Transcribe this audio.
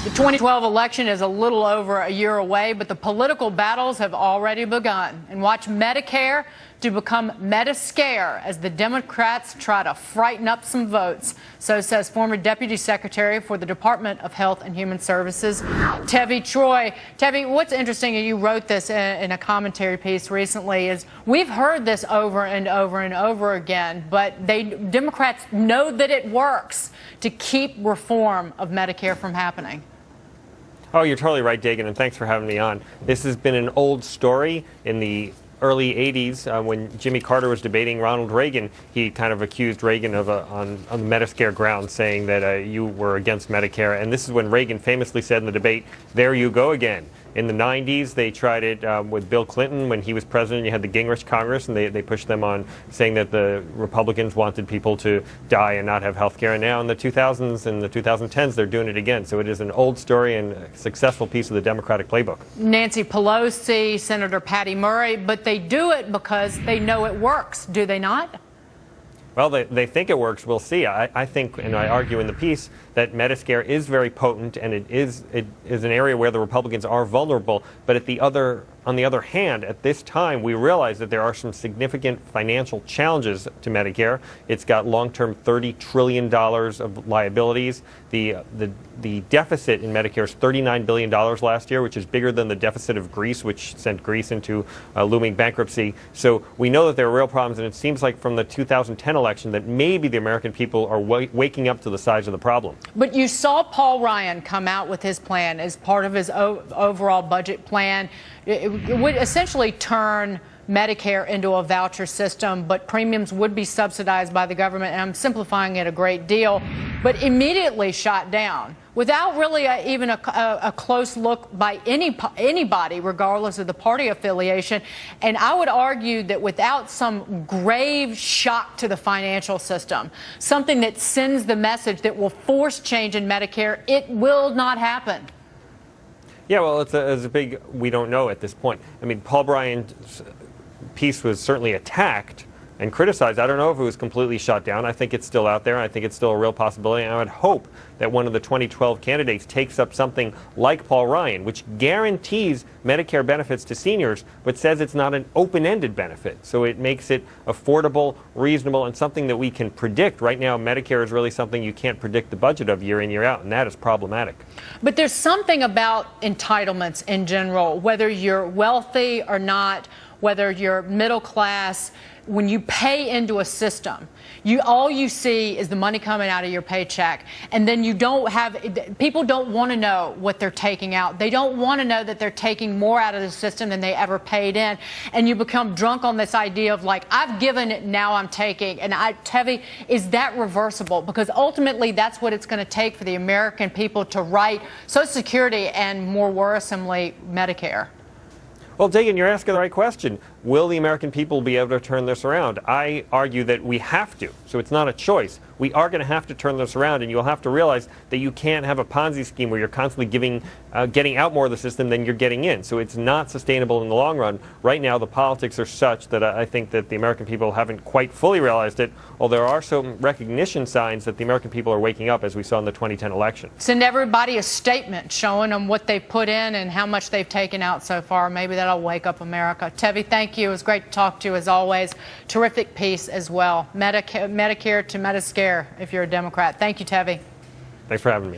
The 2012 election is a little over a year away, but the political battles have already begun. And watch Medicare to become Mediscare as the Democrats try to frighten up some votes. So says former Deputy Secretary for the Department of Health and Human Services, Tevi Troy. Tevi, what's interesting, and you wrote this in a commentary piece recently, is we've heard this over and over and over again, but Democrats know that it works to keep reform of Medicare from happening. Oh, you're totally right, Dagan, and thanks for having me on. This has been an old story. In the early 80s, when Jimmy Carter was debating Ronald Reagan, he kind of accused Reagan of on the Mediscare ground, saying that you were against Medicare. And this is when Reagan famously said in the debate, "There you go again." In the 90s, they tried it with Bill Clinton when he was president. You had the Gingrich Congress, and they pushed them on saying that the Republicans wanted people to die and not have health care. And now in the 2000s and the 2010s, they're doing it again. So it is an old story and a successful piece of the Democratic playbook. Nancy Pelosi, Senator Patty Murray, but they do it because they know it works, do they not? Well, they think it works. We'll see. I think, and I argue in the piece, that Mediscare is very potent, and it is an area where the Republicans are vulnerable. But on the other hand, at this time, we realize that there are some significant financial challenges to Medicare. It's got long-term $30 trillion of liabilities. The deficit in Medicare is $39 billion last year, which is bigger than the deficit of Greece, which sent Greece into looming bankruptcy. So we know that there are real problems, and it seems like from the 2010 election that maybe the American people are waking up to the size of the problem. But you saw Paul Ryan come out with his plan as part of his overall budget plan. It would essentially turn Medicare into a voucher system, but premiums would be subsidized by the government. And I'm simplifying it a great deal, but immediately shot down without really even a close look by anybody, regardless of the party affiliation. And I would argue that without some grave shock to the financial system, something that sends the message that will force change in Medicare, it will not happen. Yeah, well, it's a big we don't know at this point. I mean, Paul Ryan's piece was certainly attacked and criticized. I don't know if it was completely shut down. I think it's still out there. I think it's still a real possibility. And I would hope that one of the 2012 candidates takes up something like Paul Ryan, which guarantees Medicare benefits to seniors, but says it's not an open-ended benefit. So it makes it affordable, reasonable, and something that we can predict. Right now, Medicare is really something you can't predict the budget of year in, year out, and that is problematic. But there's something about entitlements in general, whether you're wealthy or not, whether you're middle class. When you pay into a system, all you see is the money coming out of your paycheck, and then people don't want to know what they're taking out. They don't want to know that they're taking more out of the system than they ever paid in, and you become drunk on this idea of like, I've given it, now I'm taking. And Tevi, is that reversible? Because ultimately that's what it's going to take for the American people to write Social Security and, more worrisomely, Medicare. Well, Dagan, you're asking the right question. Will the American people be able to turn this around? I argue that we have to, so it's not a choice. We are going to have to turn this around, and you'll have to realize that you can't have a Ponzi scheme where you're constantly getting out more of the system than you're getting in. So it's not sustainable in the long run. Right now, the politics are such that I think that the American people haven't quite fully realized it, although there are some recognition signs that the American people are waking up, as we saw in the 2010 election. Send everybody a statement showing them what they've put in and how much they've taken out so far. Maybe that'll wake up America. Tevi, thank you. It was great to talk to you, as always. Terrific piece as well. Medicare to Mediscare if you're a Democrat. Thank you, Tevi. Thanks for having me.